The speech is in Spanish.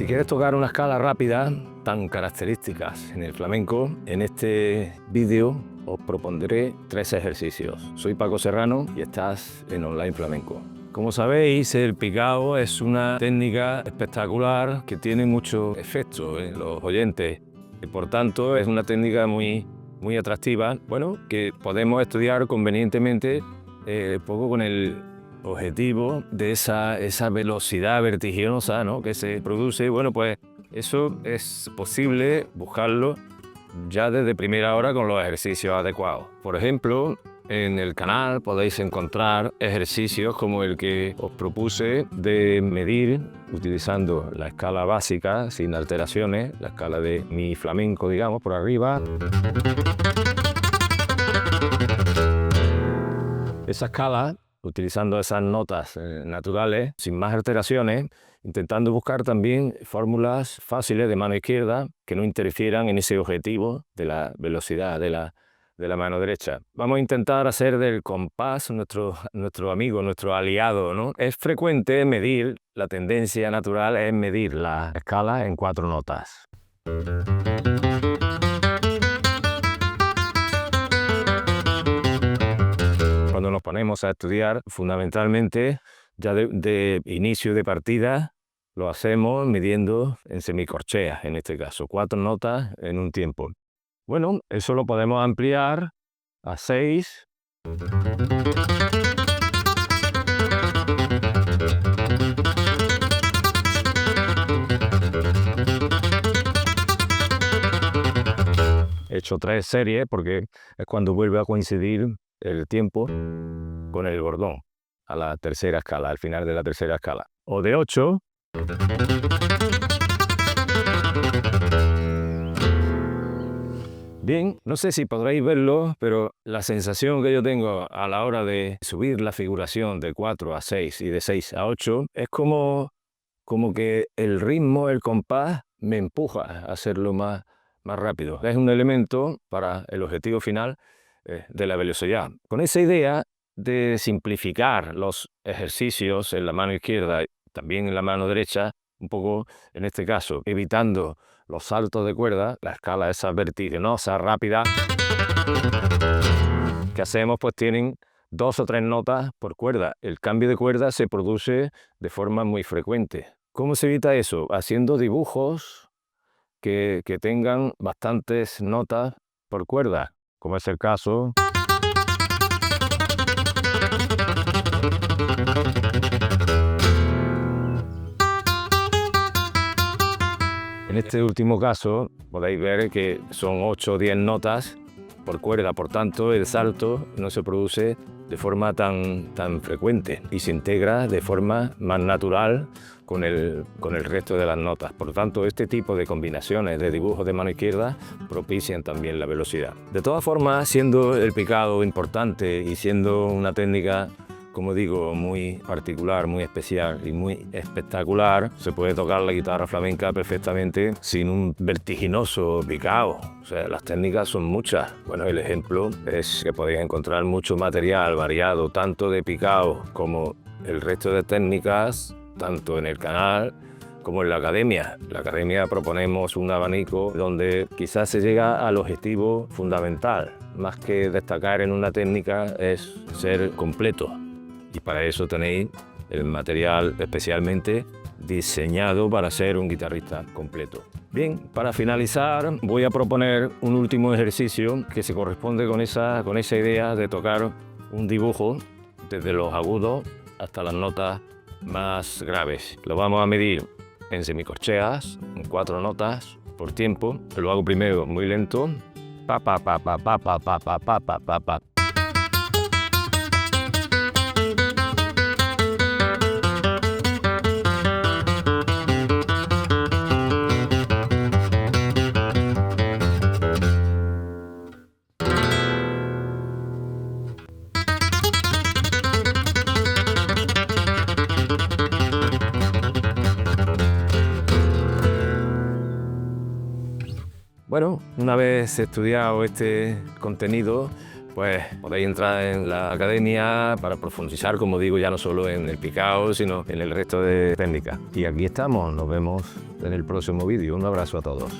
Si quieres tocar una escala rápida, tan características en el flamenco, en este vídeo os propondré 3 ejercicios. Soy Paco Serrano y estás en Online Flamenco. Como sabéis, el picao es una técnica espectacular que tiene mucho efecto en los oyentes. Y por tanto, es una técnica muy atractiva, bueno, que podemos estudiar convenientemente poco con el objetivo de esa velocidad vertiginosa, ¿no?, que se produce. Bueno, pues eso es posible buscarlo ya desde primera hora con los ejercicios adecuados. Por ejemplo, en el canal podéis encontrar ejercicios como el que os propuse de medir utilizando la escala básica sin alteraciones, la escala de mi flamenco, digamos, por arriba. Esa escala, utilizando esas notas naturales, sin más alteraciones, intentando buscar también fórmulas fáciles de mano izquierda que no interfieran en ese objetivo de la velocidad de la mano derecha. Vamos a intentar hacer del compás nuestro amigo, nuestro aliado, ¿no? Es frecuente medir, la tendencia natural es medir la escala en 4 notas. Cuando nos ponemos a estudiar, fundamentalmente, ya de inicio de partida, lo hacemos midiendo en semicorcheas, en este caso, 4 notas en un tiempo. Bueno, eso lo podemos ampliar a 6. He hecho 3 series porque es cuando vuelve a coincidir el tiempo con el bordón, a la tercera escala, al final de la tercera escala. O de 8. Bien, no sé si podréis verlo, pero la sensación que yo tengo a la hora de subir la figuración de 4 a 6 y de 6 a 8 es como que el ritmo, el compás, me empuja a hacerlo más rápido. Es un elemento para el objetivo final de la velocidad. Con esa idea de simplificar los ejercicios en la mano izquierda y también en la mano derecha, un poco en este caso, evitando los saltos de cuerda, la escala esa vertiginosa, rápida que hacemos, pues tienen 2 o 3 notas por cuerda. El cambio de cuerda se produce de forma muy frecuente. ¿Cómo se evita eso? Haciendo dibujos que tengan bastantes notas por cuerda, como es el caso. En este último caso podéis ver que son 8 o 10 notas por cuerda, por tanto el salto no se produce de forma tan frecuente y se integra de forma más natural con el resto de las notas. Por tanto, este tipo de combinaciones de dibujos de mano izquierda propician también la velocidad. De todas formas, siendo el picado importante y siendo una técnica, como digo, muy particular, muy especial y muy espectacular, se puede tocar la guitarra flamenca perfectamente sin un vertiginoso picao. O sea, las técnicas son muchas. Bueno, el ejemplo es que podéis encontrar mucho material variado, tanto de picao como el resto de técnicas, tanto en el canal como en la academia. En la academia proponemos un abanico donde quizás se llega al objetivo fundamental. Más que destacar en una técnica es ser completo. Y para eso tenéis el material especialmente diseñado para ser un guitarrista completo. Bien, para finalizar voy a proponer un último ejercicio que se corresponde con esa idea de tocar un dibujo desde los agudos hasta las notas más graves. Lo vamos a medir en semicorcheas, en 4 notas por tiempo. Lo hago primero muy lento. Pa, pa, pa, pa, pa, pa, pa, pa, pa, pa, pa, pa. Bueno, una vez estudiado este contenido, pues podéis entrar en la academia para profundizar, como digo, ya no solo en el picao, sino en el resto de técnicas. Y aquí estamos, nos vemos en el próximo vídeo. Un abrazo a todos.